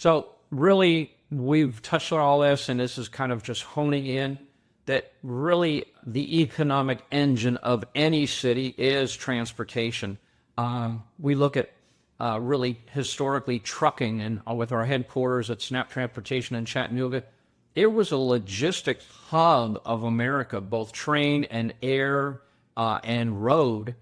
So really, we've touched on all this, and this is kind of just honing in that really the economic engine of any city is transportation. We look at really historically trucking, and with our headquarters at SNAAP Transportation in Chattanooga, it was a logistics hub of America, both train and air and road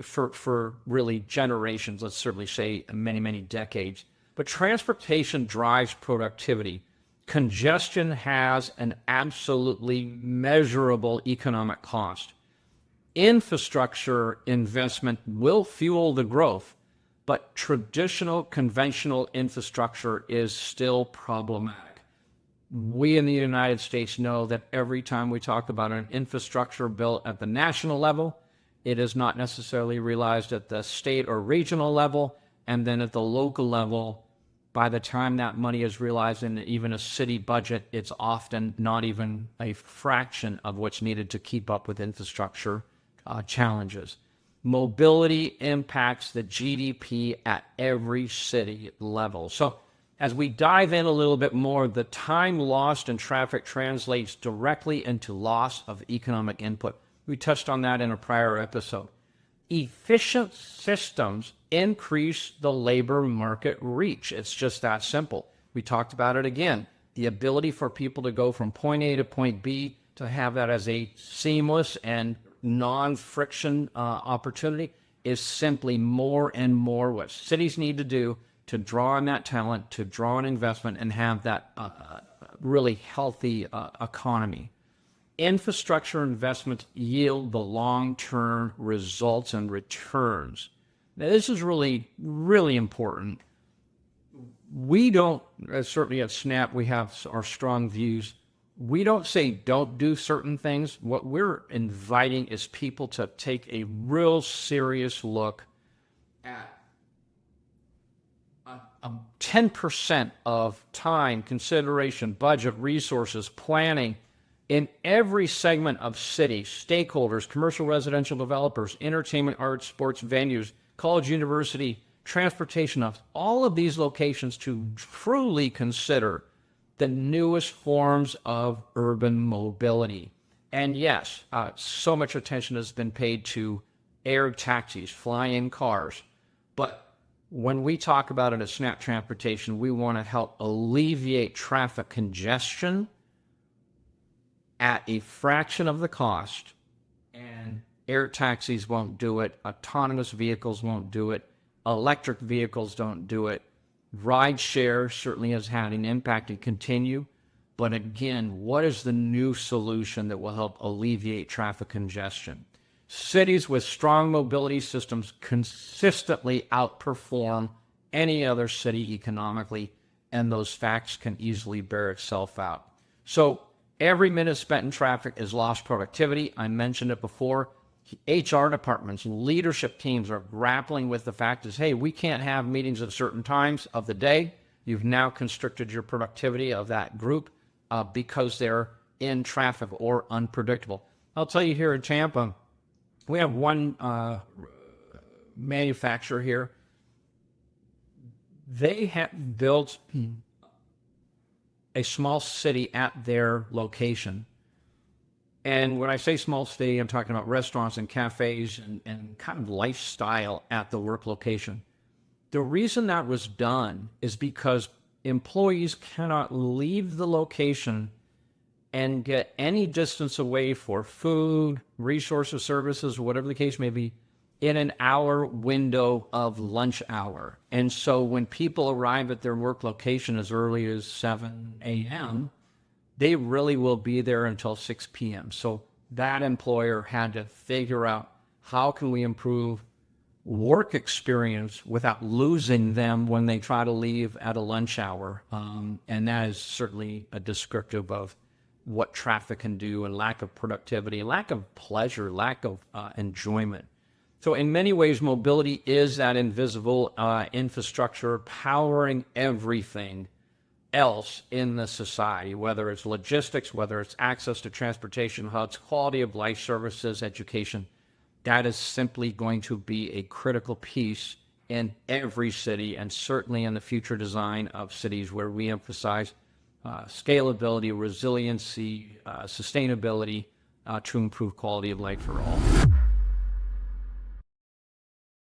for really generations, let's certainly say many, many decades. But transportation drives productivity. Congestion has an absolutely measurable economic cost. Infrastructure investment will fuel the growth, but traditional, conventional infrastructure is still problematic. We in the United States know that every time we talk about an infrastructure built at the national level, it is not necessarily realized at the state or regional level, and then at the local level, by the time that money is realized in even a city budget, it's often not even a fraction of what's needed to keep up with infrastructure challenges. Mobility impacts the GDP at every city level. So as we dive in a little bit more, the time lost in traffic translates directly into loss of economic input. We touched on that in a prior episode. Efficient systems increase the labor market reach. It's just that simple. We talked about it again. The ability for people to go from point A to point B, to have that as a seamless and non-friction opportunity, is simply more and more what cities need to do to draw on that talent, to draw on investment, and have that really healthy economy. Infrastructure investments yield the long-term results and returns. Now, this is really, really important. We don't, certainly at SNAAP, we have our strong views. We don't say don't do certain things. What we're inviting is people to take a real serious look at 10% of time, consideration, budget, resources, planning in every segment of city, stakeholders, commercial, residential developers, entertainment, arts, sports, venues, college, university, transportation hubs, all of these locations to truly consider the newest forms of urban mobility. And yes, so much attention has been paid to air taxis, fly-in cars, but when we talk about it at SNAAP Transportation, we want to help alleviate traffic congestion at a fraction of the cost, and air taxis won't do it, autonomous vehicles won't do it, electric vehicles don't do it. Ride share certainly has had an impact and continue, but again, what is the new solution that will help alleviate traffic congestion? Cities with strong mobility systems consistently outperform any other city economically, and those facts can easily bear itself out. So every minute spent in traffic is lost productivity. I mentioned it before. HR departments and leadership teams are grappling with the fact is, hey, we can't have meetings at certain times of the day. You've now constricted your productivity of that group because they're in traffic or unpredictable. I'll tell you, here in Tampa, we have one manufacturer here. They have built a small city at their location. And when I say small city, I'm talking about restaurants and cafes and kind of lifestyle at the work location. The reason that was done is because employees cannot leave the location and get any distance away for food, resources, services, whatever the case may be, in an hour window of lunch hour. And so when people arrive at their work location as early as 7 a.m., they really will be there until 6 p.m. So that employer had to figure out, how can we improve work experience without losing them when they try to leave at a lunch hour? And that is certainly a descriptive of what traffic can do, and lack of productivity, lack of pleasure, lack of enjoyment. So in many ways, mobility is that invisible infrastructure powering everything else in the society, whether it's logistics, whether it's access to transportation hubs, quality of life services, education. That is simply going to be a critical piece in every city, and certainly in the future design of cities where we emphasize scalability, resiliency, sustainability to improve quality of life for all.